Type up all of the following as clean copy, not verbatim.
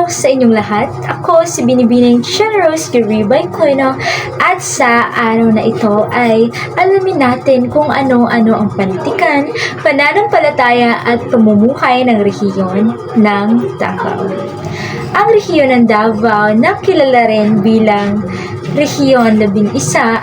araw sa inyong lahat. Ako si Binibining Generous Garibay Coino at sa araw na ito ay alamin natin kung ano-ano ang panitikan, pananampalataya at pamumuhay ng rehiyon ng Davao. Ang rehiyon ng Davao na kilala rin bilang Rehiyon 11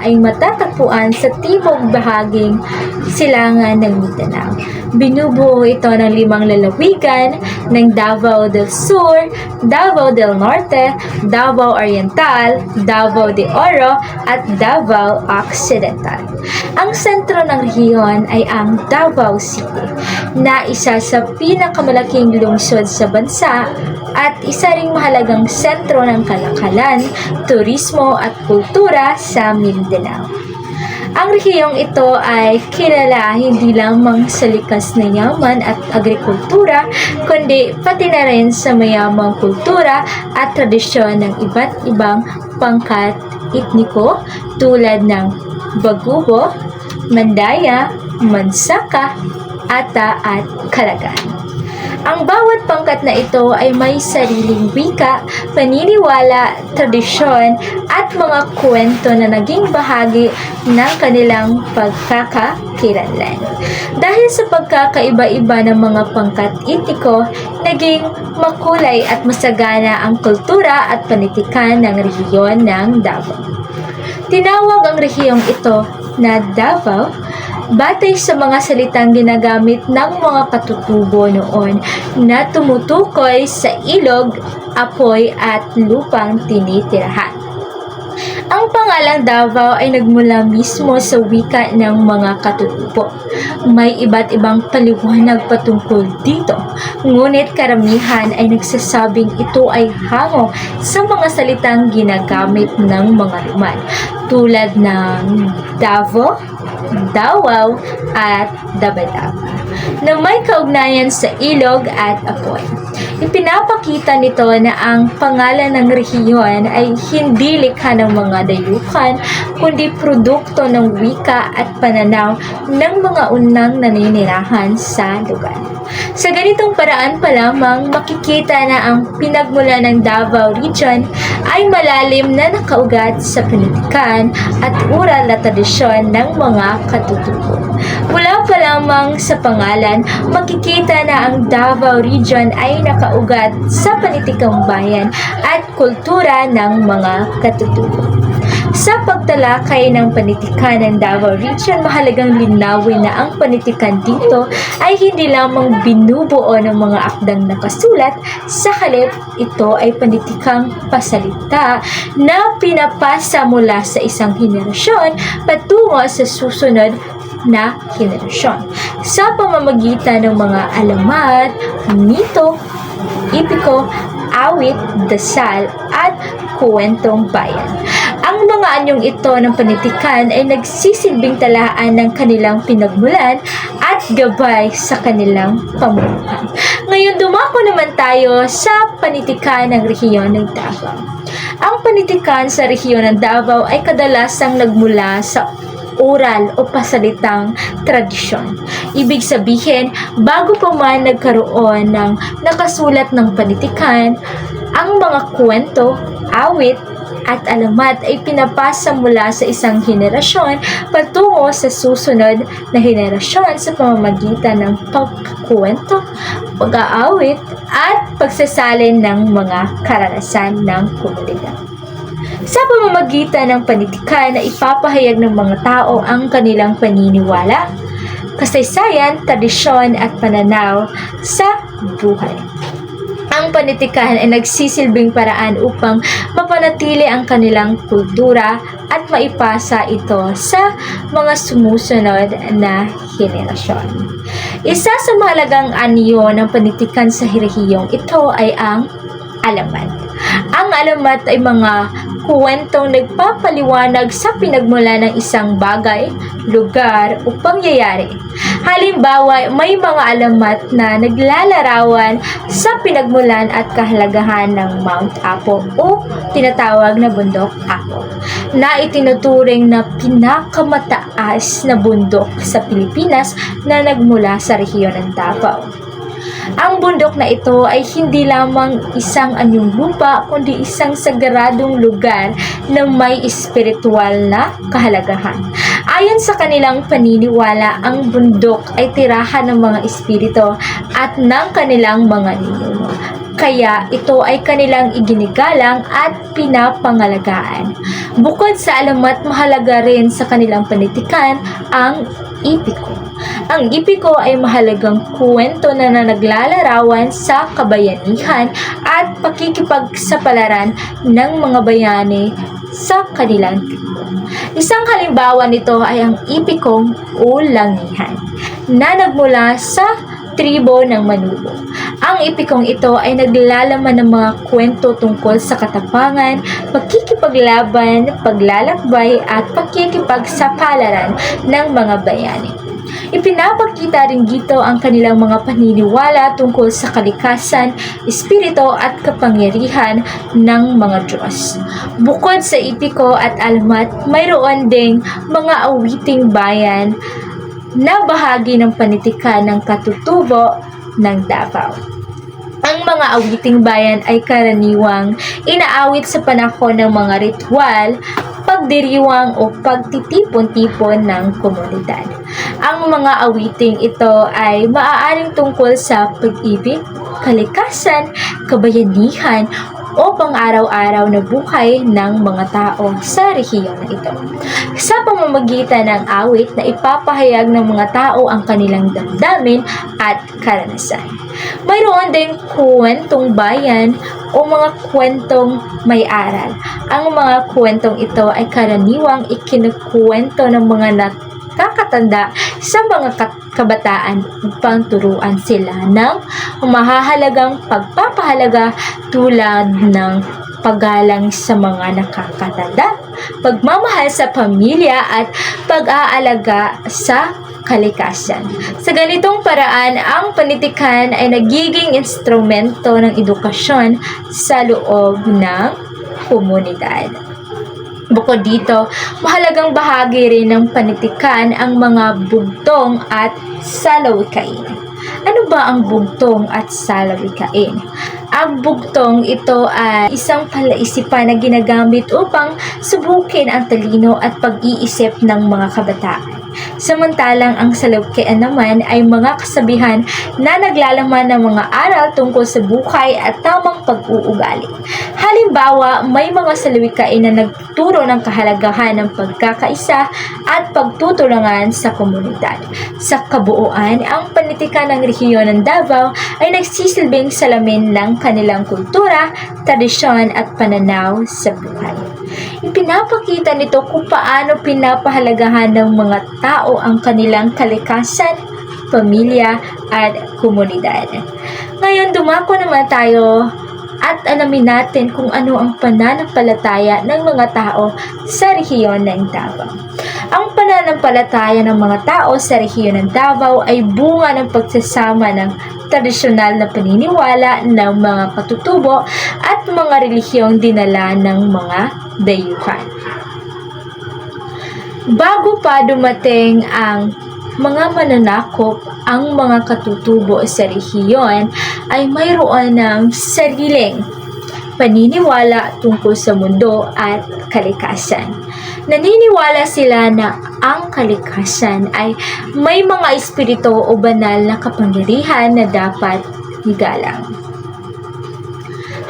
ay matatagpuan sa timog bahaging silangan ng Mindanao. Binubuo ito ng 5 lalawigan ng Davao del Sur, Davao del Norte, Davao Oriental, Davao de Oro at Davao Occidental. Ang sentro ng rehiyon ay ang Davao City, na isa sa pinakamalaking lungsod sa bansa at isa ring mahalagang sentro ng kalakalan, turismo at kultura sa Mindanao. Ang rehiyong ito ay kilala hindi lamang sa likas na yaman at agrikultura, kundi pati na rin sa mayamang kultura at tradisyon ng iba't ibang pangkat etniko tulad ng Bagubo, Mandaya, Mansaka, Ata at Kalagan. Ang bawat pangkat na ito ay may sariling wika, paniniwala, tradisyon at mga kwento na naging bahagi ng kanilang pagkakakilanlan. Dahil sa pagkakaiba-iba ng mga pangkat etniko, naging makulay at masagana ang kultura at panitikan ng rehiyon ng Davao. Tinawag ang rehiyong ito na Davao batay sa mga salitang ginagamit ng mga katutubo noon na tumutukoy sa ilog, apoy at lupang tinitirahan. Ang pangalang Davao ay nagmula mismo sa wika ng mga katutubo. May iba't ibang paliwanag patungkol dito, ngunit karamihan ay nagsasabing ito ay hango sa mga salitang ginagamit ng mga Roman tulad ng Davo, Dawaw at Dabadaba na may kaugnayan sa ilog at apoy. Ipinapakita nito na ang pangalan ng rehiyon ay hindi likha ng mga dayuhan, kundi produkto ng wika at pananaw ng mga unang naninirahan sa lugar. Sa ganitong paraan pa lamang, makikita na ang pinagmula ng Davao Region ay malalim na nakaugat sa panitikan at ural na tradisyon ng mga katutubo. Mula pa lamang sa pangalan, makikita na ang Davao Region ay nakaugat sa panitikang bayan at kultura ng mga katutubo. Sa pagtalakay ng panitikan ng Davao Region, mahalagang linawin na ang panitikan dito ay hindi lamang binubuo ng mga akdang nakasulat, sa halip ito ay panitikang pasalita na pinapasa mula sa isang henerasyon patungo sa susunod na henerasyon sa pamamagitan ng mga alamat, mito, epiko, awit, dasal at kwentong bayan. Ang mga anyong ito ng panitikan ay nagsisilbing talaan ng kanilang pinagmulan at gabay sa kanilang pamumuhay. Ngayon, dumako naman tayo sa panitikan ng rehiyon ng Davao. Ang panitikan sa rehiyon ng Davao ay kadalasang nagmula sa oral o pasalitang tradisyon. Ibig sabihin, bago pa man nagkaroon ng nakasulat ng panitikan, ang mga kwento, awit, at alamat ay pinapasa mula sa isang henerasyon patungo sa susunod na henerasyon sa pamamagitan ng pagkukwento, pag-aawit, at pagsasalin ng mga karanasan ng komunidad. Sa pamamagitan ng panitikan na ipapahayag ng mga tao ang kanilang paniniwala, kasaysayan, tradisyon at pananaw sa buhay. Ang panitikan ay nagsisilbing paraan upang mapanatili ang kanilang kultura at maipasa ito sa mga sumusunod na henerasyon. Isa sa mahalagang anyo ng panitikan sa rehiyong ito ay ang alamat. Ang alamat ay mga kwentong nagpapaliwanag sa pinagmula ng isang bagay, lugar o pangyayari. Halimbawa, may mga alamat na naglalarawan sa pinagmulan at kahalagahan ng Mount Apo o tinatawag na Bundok Apo, na itinuturing na pinakamataas na bundok sa Pilipinas na nagmula sa rehiyon ng Davao. Ang bundok na ito ay hindi lamang isang anyong lupa, kundi isang sagradong lugar na may espiritual na kahalagahan. Ayon sa kanilang paniniwala, ang bundok ay tirahan ng mga espiritu at ng kanilang mga ninuno. Kaya ito ay kanilang iginigalang at pinapangalagaan. Bukod sa alamat, mahalaga rin sa kanilang panitikan ang ipiko. Ang ipiko ay mahalagang kwento na naglalarawan sa kabayanihan at pakikipagsapalaran ng mga bayani sa kanilang tribo. Isang halimbawa nito ay ang ipikong o langihan na nagmula sa tribo ng Manubo. Ang ipikong ito ay naglalaman ng mga kwento tungkol sa katapangan, pagkikipaglaban, paglalakbay at pakikipagsapalaran ng mga bayani. Ipinapakita rin dito ang kanilang mga paniniwala tungkol sa kalikasan, espiritu at kapangyarihan ng mga Diyos. Bukod sa ipiko at alamat, mayroon ding mga awiting bayan na bahagi ng panitikan ng katutubo ng Davao. Ang mga awiting bayan ay karaniwang inaawit sa panahon ng mga ritual, pagdiriwang o pagtitipon-tipon ng komunidad. Ang mga awiting ito ay maaaring tungkol sa pag-ibig, kalikasan, kabayanihan, o pang-araw-araw na buhay ng mga tao sa rehiyon na ito. Sa pamamagitan ng awit na ipapahayag ng mga tao ang kanilang damdamin at karanasan. Mayroon ding kwentong bayan o mga kwentong may aral. Ang mga kwentong ito ay karaniwang ikinukwento ng mga nakakatanda sa mga kabataan upang turuan sila ng mahahalagang pagpapahalaga tulad ng paggalang sa mga nakakatanda, pagmamahal sa pamilya at pag-aalaga sa kalikasan. Sa ganitong paraan, ang panitikan ay nagiging instrumento ng edukasyon sa loob ng komunidad. Bukod dito, mahalagang bahagi rin ng panitikan ang mga bugtong at salawikain. Ano ba ang bugtong at salawikain? Ang bugtong ito ay isang palaisipan na ginagamit upang subukin ang talino at pag-iisip ng mga kabataan. Samantalang ang salawikain naman ay mga kasabihan na naglalaman ng mga aral tungkol sa buhay at tamang pag-uugali. Halimbawa, may mga salawikain na nagturo ng kahalagahan ng pagkakaisa at pagtutulungan sa komunidad. Sa kabuuan, ang panitikan ng rehiyon ng Davao ay nagsisilbing salamin ng kanilang kultura, tradisyon at pananaw sa buhay. Ipinapakita nito kung paano pinapahalagahan ng mga tao ang kanilang kalikasan, pamilya at komunidad. Ngayon, dumako naman tayo at alamin natin kung ano ang pananampalataya ng mga tao sa rehiyon ng Davao. Ang pananampalataya ng mga tao sa rehiyon ng Davao ay bunga ng pagsasama ng tradisyonal na paniniwala ng mga katutubo at mga relihiyong dinala ng mga dayuhan. Bago pa dumating ang mga mananakop, ang mga katutubo sa rehiyon ay mayroon ng sariling paniniwala tungkol sa mundo at kalikasan. Naniniwala sila na ang kalikasan ay may mga espiritu o banal na kapangyarihan na dapat igalang.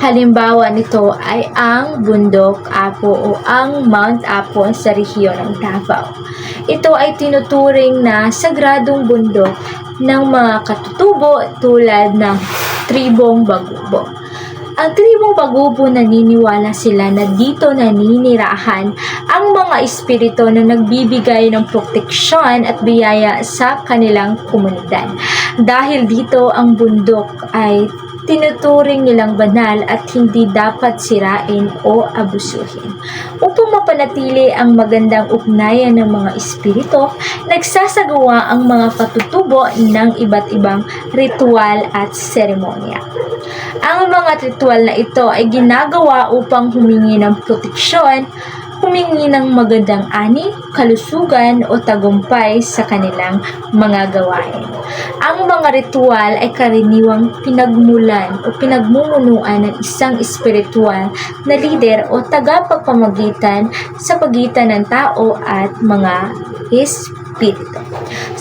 Halimbawa nito ay ang Bundok Apo o ang Mount Apo sa rehiyon ng Davao. Ito ay tinuturing na sagradong bundok ng mga katutubo tulad ng tribong Bagubo. Ang tribong Bagubo naniniwala sila na dito naninirahan ang mga espiritu na nagbibigay ng proteksyon at biyaya sa kanilang komunidad. Dahil dito ang bundok ay tinuturing nilang banal at hindi dapat sirain o abusuhin. Upang mapanatili ang magandang ugnayan ng mga espiritu, nagsasagawa ang mga katutubo ng iba't ibang ritual at seremonya. Ang mga ritual na ito ay ginagawa upang humingi ng proteksyon, humingi ng magandang ani, kalusugan o tagumpay sa kanilang mga gawain. Ang mga ritual ay karaniwang pinagmulan o pinagmumunuan ng isang espiritual na lider o tagapagpamagitan sa pagitan ng tao at mga espiritu.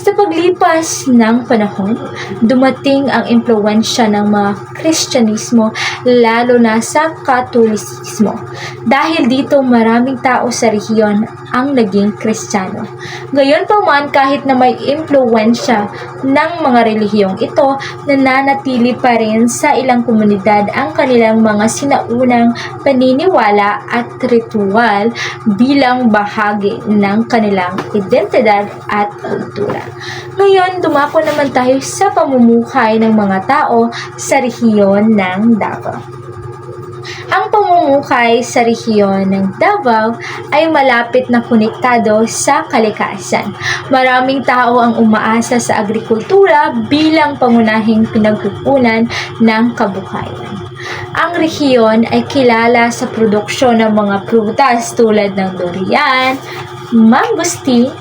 Sa paglipas ng panahon, dumating ang impluwensya ng mga Kristyanismo lalo na sa Katolisismo. Dahil dito maraming tao sa rehiyon ang naging Kristiyano. Gayunpaman kahit na may impluwensya ng mga relihiyong ito, nananatili pa rin sa ilang komunidad ang kanilang mga sinaunang paniniwala at ritual bilang bahagi ng kanilang identidad at kultura. Ngayon, dumako naman tayo sa pamumuhay ng mga tao sa rehiyon ng Davao. Ang pamumuhay sa rehiyon ng Davao ay malapit na konektado sa kalikasan. Maraming tao ang umaasa sa agrikultura bilang pangunahing pinagkukunan ng kabuhayan. Ang rehiyon ay kilala sa produksyon ng mga prutas tulad ng durian, mangosteen,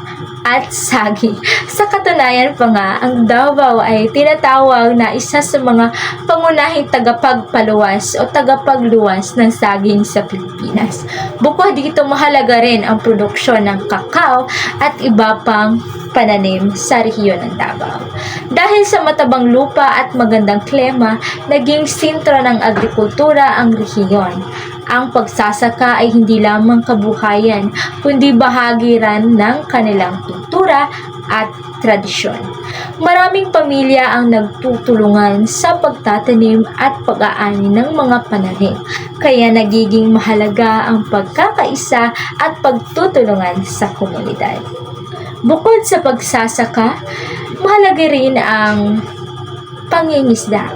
at saging. Sa katunayan pa nga, ang Davao ay tinatawag na isa sa mga pangunahing tagapagpaluwas o tagapagluwas ng saging sa Pilipinas. Bukod dito, mahalaga rin ang produksyon ng kakao at iba pang pananim sa rehiyon ng Davao. Dahil sa matabang lupa at magandang klima, naging sentro ng agrikultura ang rehiyon. Ang pagsasaka ay hindi lamang kabuhayan, kundi bahagi rin ng kanilang kultura at tradisyon. Maraming pamilya ang nagtutulungan sa pagtatanim at pag-aani ng mga pananim, kaya nagiging mahalaga ang pagkakaisa at pagtutulungan sa komunidad. Bukod sa pagsasaka, mahalaga rin ang pangingisda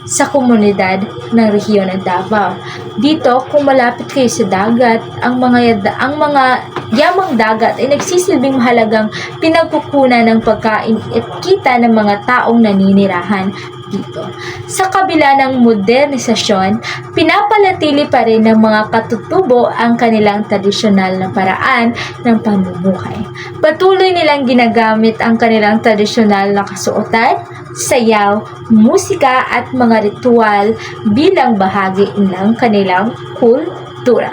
sa komunidad ng rehiyon ng Davao. Dito, kung malapit kayo sa dagat, ang mga yamang dagat ay nagsisilbing mahalagang pinagkukunan ng pagkain at kita ng mga taong naninirahan dito. Sa kabila ng modernisasyon, pinapanatili pa rin ng mga katutubo ang kanilang tradisyonal na paraan ng pamumuhay. Patuloy nilang ginagamit ang kanilang tradisyonal na kasuotan, sayaw, musika at mga ritual bilang bahagi ng kanilang kultura.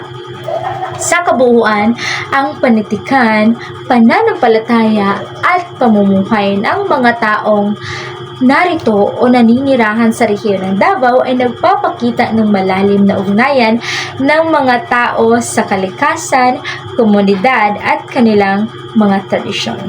Sa kabuuan, ang panitikan, pananampalataya at pamumuhay ng mga taong narito o naninirahan sa rehiyon ng Davao ay nagpapakita ng malalim na ugnayan ng mga tao sa kalikasan, komunidad at kanilang mga tradisyon.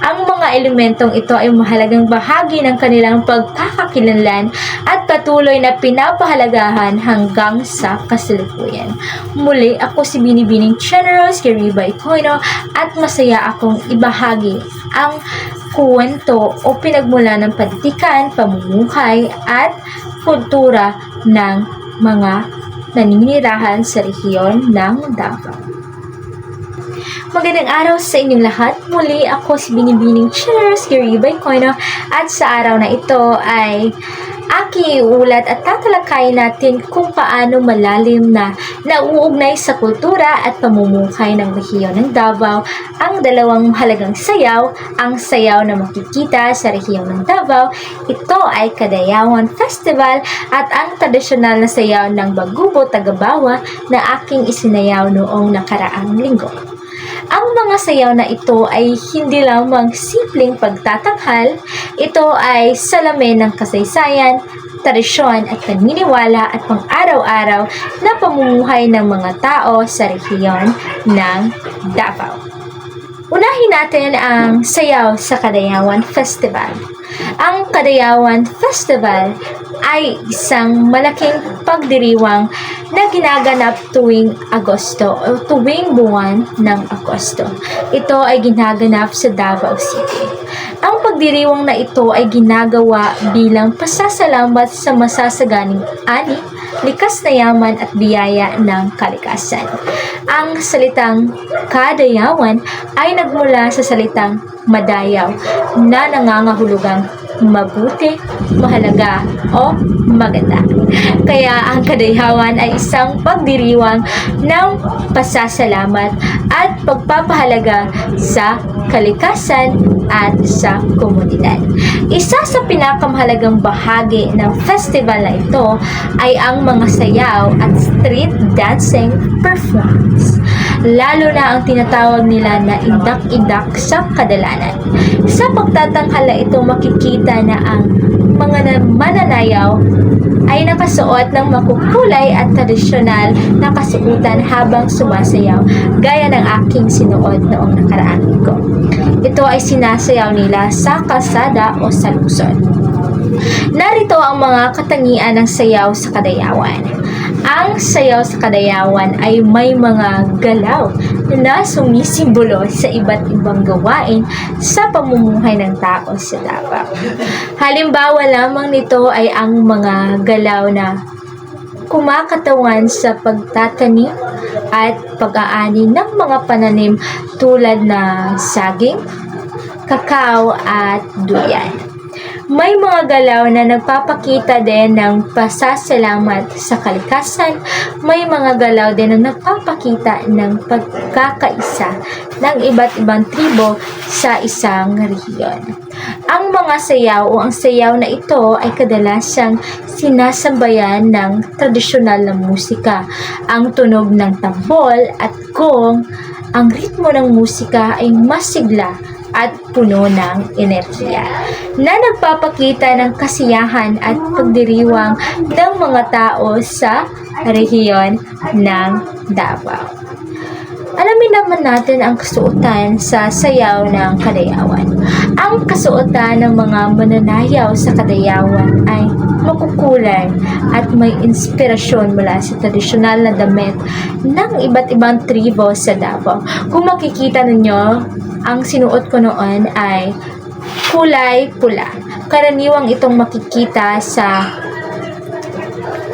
Ang mga elementong ito ay mahalagang bahagi ng kanilang pagkakakilanlan at patuloy na pinapahalagahan hanggang sa kasalukuyan. Muli, ako si Binibining Generous Gariba Icoino at masaya akong ibahagi ang kwento o pinagmula ng panitikan, pamumuhay at kultura ng mga naninirahan sa rehiyon ng Davao. Magandang araw sa inyong lahat. Muli ako si Binibining Generous Gariba Icoino at sa araw na ito ay aking iulat at tatalakayin natin kung paano malalim na nauugnay sa kultura at pamumuhay ng rehiyon ng Davao ang dalawang mahalagang sayaw, ang sayaw na makikita sa rehiyon ng Davao. Ito ay Kadayawan Festival at ang tradisyonal na sayaw ng Bagubo Tagabawa na aking isinayaw noong nakaraang linggo. Ang mga sayaw na ito ay hindi lamang simpleng pagtatanghal, ito ay salamin ng kasaysayan, tradisyon at paniniwala at pang-araw-araw na pamumuhay ng mga tao sa rehiyon ng Davao. Unahin natin ang sayaw sa Kadayawan Festival. Ang Kadayawan Festival ay isang malaking pagdiriwang na ginaganap tuwing Agosto o tuwing buwan ng Agosto. Ito ay ginaganap sa Davao City. Ang pagdiriwang na ito ay ginagawa bilang pasasalamat sa masasaganing ani, likas na yaman at biyaya ng kalikasan. Ang salitang Kadayawan ay nagmula sa salitang madayaw na nangangahulugang mabuti, mahalaga, o maganda. Kaya ang kadayawan ay isang pagdiriwang ng pasasalamat at pagpapahalaga sa kalikasan at sa komunidad. Isa sa pinakamahalagang bahagi ng festival na ito ay ang mga sayaw at street dancing performance. Lalo na ang tinatawag nila na indak-indak sa kadalanan. Sa pagtatanghala ito, makikita na ang mga mananayaw ay nakasuot ng makukulay at tradisyonal na kasuotan habang sumasayaw, gaya ng aking sinuot noong nakaraang linggo. Ito ay sinasayaw nila sa kalsada o sa lungsod. Narito ang mga katangian ng sayaw sa Kadayawan. Ang sayaw sa Kadayawan ay may mga galaw na sumisimbolo sa iba't ibang gawain sa pamumuhay ng tao sa Davao. Halimbawa lamang nito ay ang mga galaw na kumakatawan sa pagtatanim at pag-aani ng mga pananim tulad na saging, kakao at duyan. May mga galaw na nagpapakita din ng pasasalamat sa kalikasan. May mga galaw din na nagpapakita ng pagkakaisa ng iba't ibang tribo sa isang rehiyon. Ang mga sayaw o ang sayaw na ito ay kadalasang sinasambayan ng tradisyonal na musika. Ang tunog ng tambol at gong, ang ritmo ng musika ay masigla at puno ng enerhiya na nagpapakita ng kasiyahan at pagdiriwang ng mga tao sa rehiyon ng Davao. Alamin naman natin ang kasuotan sa sayaw ng Kadayawan. Ang kasuotan ng mga mananayaw sa Kadayawan ay makukulay at may inspirasyon mula sa tradisyonal na damit ng iba't ibang tribo sa Davao. Kung makikita ninyo, ang sinuot ko noon ay kulay pula. Karaniwang itong makikita sa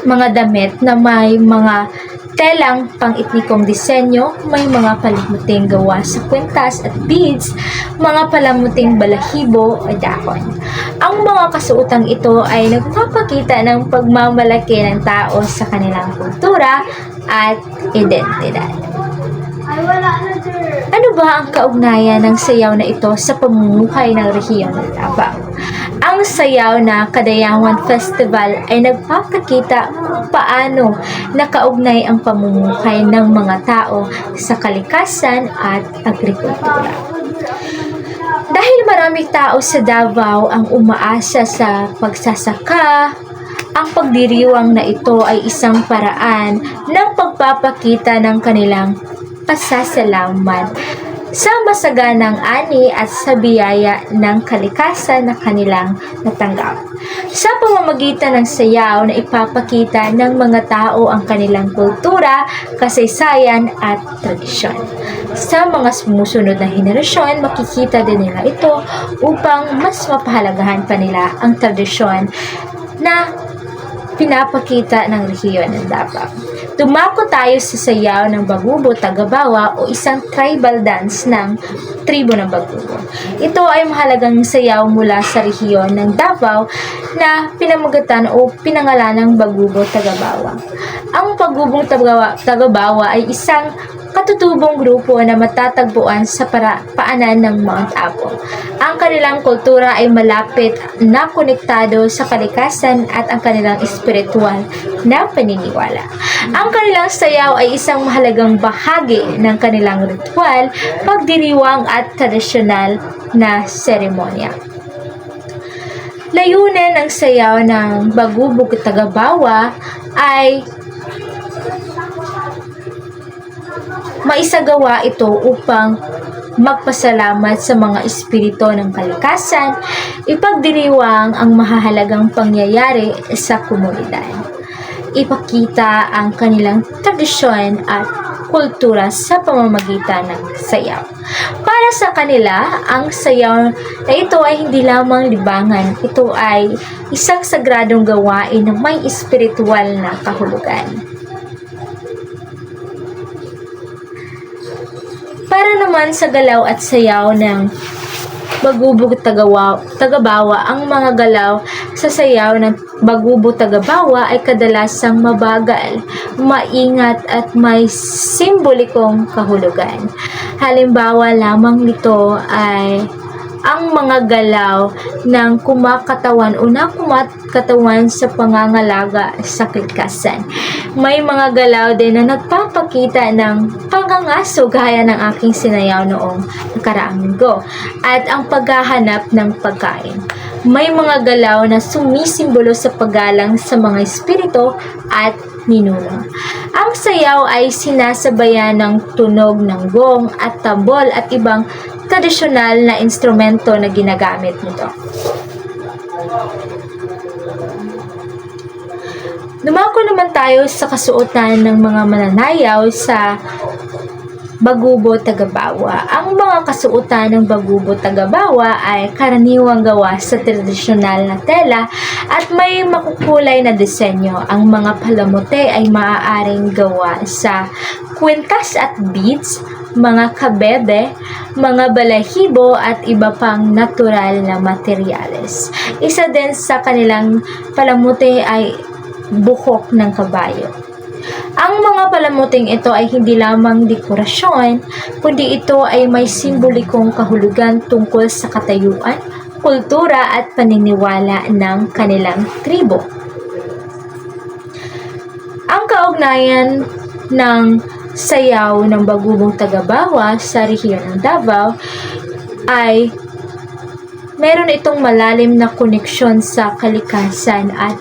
mga damit na may mga telang pang-etnikong disenyo, may mga palamuting gawa sa kwintas at beads, mga palamuting balahibo o dahon. Ang mga kasuotang ito ay nagpapakita ng pagmamalaki ng tao sa kanilang kultura at identidad. Ano ba ang kaugnayan ng sayaw na ito sa pamumuhay ng rehiyon ng Davao? Ang sayaw na Kadayawan Festival ay nagpapakita kung paano nakaugnay ang pamumuhay ng mga tao sa kalikasan at agrikultura. Dahil maraming tao sa Davao ang umaasa sa pagsasaka, ang pagdiriwang na ito ay isang paraan ng pagpapakita ng kanilang pasasalamat sa masaganang ani at sa biyaya ng kalikasan na kanilang natanggap. Sa pamamagitan ng sayaw na ipapakita ng mga tao ang kanilang kultura, kasaysayan at tradisyon. Sa mga sumusunod na henerasyon, makikita din nila ito upang mas mapahalagahan pa nila ang tradisyon na pinapakita ng rehiyon ng Davao. Dumako tayo sa sayaw ng Bagubo Tagabawa o isang tribal dance ng tribo ng Bagubo. Ito ay mahalagang sayaw mula sa rehiyon ng Davao na pinamagatan o pinangalan ng Bagubo Tagabawa. Ang Bagubong Tagabawa ay isang katutubong grupo na matatagpuan sa paanan ng Mount Apo. Ang kanilang kultura ay malapit na konektado sa kalikasan at ang kanilang espiritual na paniniwala. Ang kanilang sayaw ay isang mahalagang bahagi ng kanilang ritual, pagdiriwang at tradisyonal na seremonya. Layunin ng sayaw ng Bagubog Tagabawa ay maisagawa ito upang magpasalamat sa mga espiritu ng kalikasan, ipagdiriwang ang mahahalagang pangyayari sa komunidad, ipakita ang kanilang tradisyon at kultura sa pamamagitan ng sayaw. Para sa kanila, ang sayaw na ito ay hindi lamang libangan, ito ay isang sagradong gawain na may espiritual na kahulugan. Para naman sa galaw at sayaw ng Bagubog Tagabawa. Ang mga galaw sa sayaw ng Bagubog Tagabawa ay kadalasang mabagal, maingat at may simbolikong kahulugan. Halimbawa lamang nito ay ang mga galaw ng kumakatawan o nakumakatawan sa pangangalaga sa kalikasan. May mga galaw din na nagpapakita ng pangangaso gaya ng aking sinayaw noong nakaraang linggo at ang paghahanap ng pagkain. May mga galaw na sumisimbolo sa paggalang sa mga espiritu at ninuno. Ang sayaw ay sinasabayan ng tunog ng gong at tambol at ibang tradisyonal na instrumento na ginagamit nito. Dumako naman tayo sa kasuotan ng mga mananayaw sa Bagubo Tagabawa. Ang mga kasuotan ng Bagubo Tagabawa ay karaniwang gawa sa tradisyonal na tela at may makukulay na disenyo. Ang mga palamuti ay maaaring gawa sa kwintas at beads, mga kabebe, mga balahibo at iba pang natural na materyales. Isa din sa kanilang palamuti ay buhok ng kabayo. Ang mga palamuting ito ay hindi lamang dekorasyon, kundi ito ay may simbolikong kahulugan tungkol sa katayuan, kultura at paniniwala ng kanilang tribo. Ang kaugnayan ng sayaw ng Bagubong Tagabawa sa rehiyon ng Davao ay meron itong malalim na koneksyon sa kalikasan at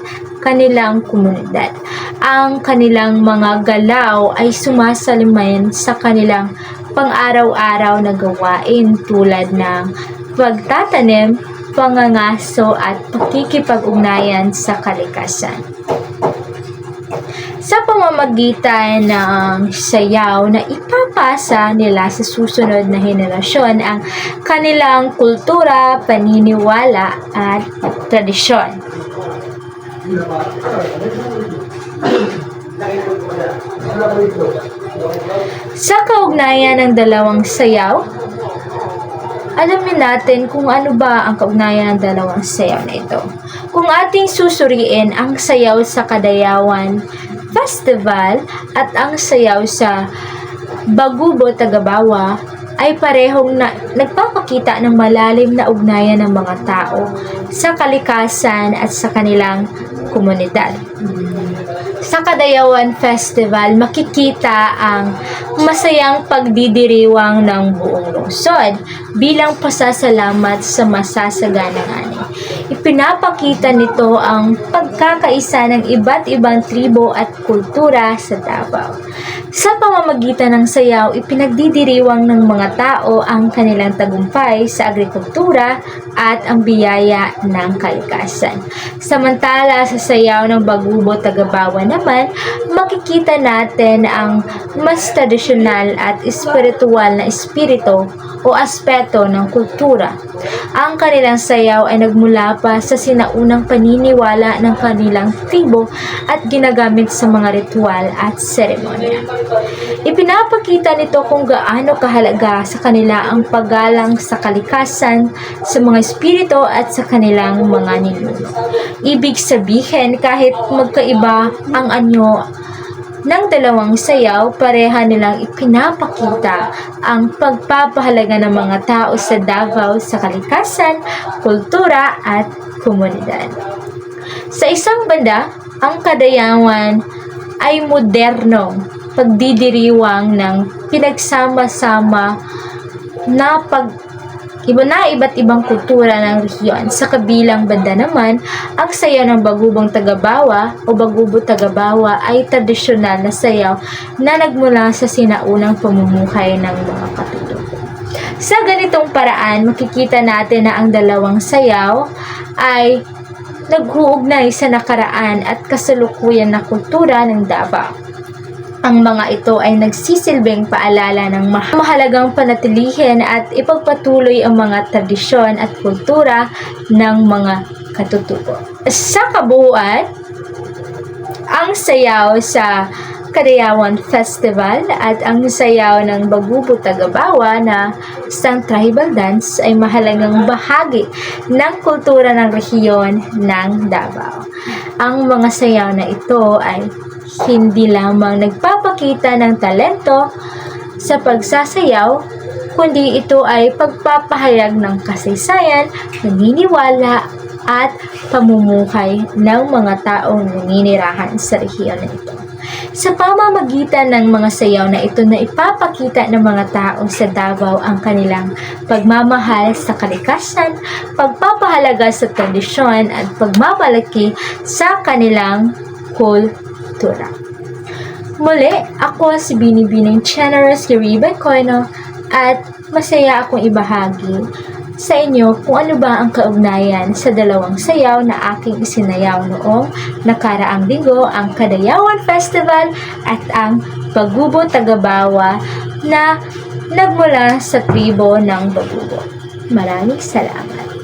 kanilang komunidad. Ang kanilang mga galaw ay sumasalamin sa kanilang pang-araw-araw na gawain tulad ng pagtatanim, pangangaso at pakikipag-ugnayan sa kalikasan. Sa pamamagitan ng sayaw na ipapasa nila sa susunod na henerasyon ang kanilang kultura, paniniwala at tradisyon. Sa kaugnayan ng dalawang sayaw, alamin natin kung ano ba ang kaugnayan ng dalawang sayaw na ito. Kung ating susuriin ang sayaw sa Kadayawan Festival at ang sayaw sa Bagubo Tagabawa ay parehong nagpapakita ng malalim na ugnayan ng mga tao sa kalikasan at sa kanilang komunidad. Sa Kadayawan Festival, makikita ang masayang pagdidiriwang ng buong lungsod bilang pasasalamat sa masasaganang ani. Ipinapakita nito ang pagkakaisa ng iba't ibang tribo at kultura sa Davao. Sa pamamagitan ng sayaw, ipinagdidiriwang ng mga tao ang kanilang tagumpay sa agrikultura at ang biyaya ng kalikasan. Samantala sa sayaw ng Bagubo Tagabawa naman, makikita natin ang mas tradisyonal at espiritual na espiritu o aspeto ng kultura. Ang kanilang sayaw ay nagmula pa sa sinaunang paniniwala ng kanilang tribo at ginagamit sa mga ritual at seremonya. Ipinapakita nito kung gaano kahalaga sa kanila ang paggalang sa kalikasan, sa mga espiritu at sa kanilang mga ninuno. Ibig sabihin, kahit magkaiba ang anyo ng dalawang sayaw, pareha nilang ipinapakita ang pagpapahalaga ng mga tao sa Davao sa kalikasan, kultura at komunidad. Sa isang banda, ang Kadayawan ay modernong pagdidiriwang ng pinagsama-sama na iba't ibang kultura ng rehiyon. Sa kabilang banda naman, ang sayaw ng Bagubong Tagabawa o Bagubo Tagabawa ay tradisyonal na sayaw na nagmula sa sinaunang pamumuhay ng mga katutubo. Sa ganitong paraan, makikita natin na ang dalawang sayaw ay nag-uugnay sa nakaraan at kasalukuyan na kultura ng Davao. Ang mga ito ay nagsisilbing paalala ng mahalagang panatilihin at ipagpatuloy ang mga tradisyon at kultura ng mga katutubo. Sa kabuuan, ang sayaw sa Kadayawan Festival at ang sayaw ng Bagubo Tagabawa na isang tribal dance ay mahalagang bahagi ng kultura ng rehiyon ng Davao. Ang mga sayaw na ito ay hindi lamang nagpapakita ng talento sa pagsasayaw, kundi ito ay pagpapahayag ng kasaysayan, naniniwala at pamumuhay ng mga taong naninirahan sa rehiyon na ito. Sa pamamagitan ng mga sayaw na ito na ipapakita ng mga tao sa Davao ang kanilang pagmamahal sa kalikasan, pagpapahalaga sa tradisyon at pagmamalaki sa kanilang kultura. Muli, ako si Binibining Generous Garibay Coino at masaya akong ibahagi sa inyo kung ano ba ang kaugnayan sa dalawang sayaw na aking isinayaw noong nakaraang linggo, ang Kadayawan Festival at ang Bagubo Tagabawa na nagmula sa tribo ng Bagubo. Maraming salamat.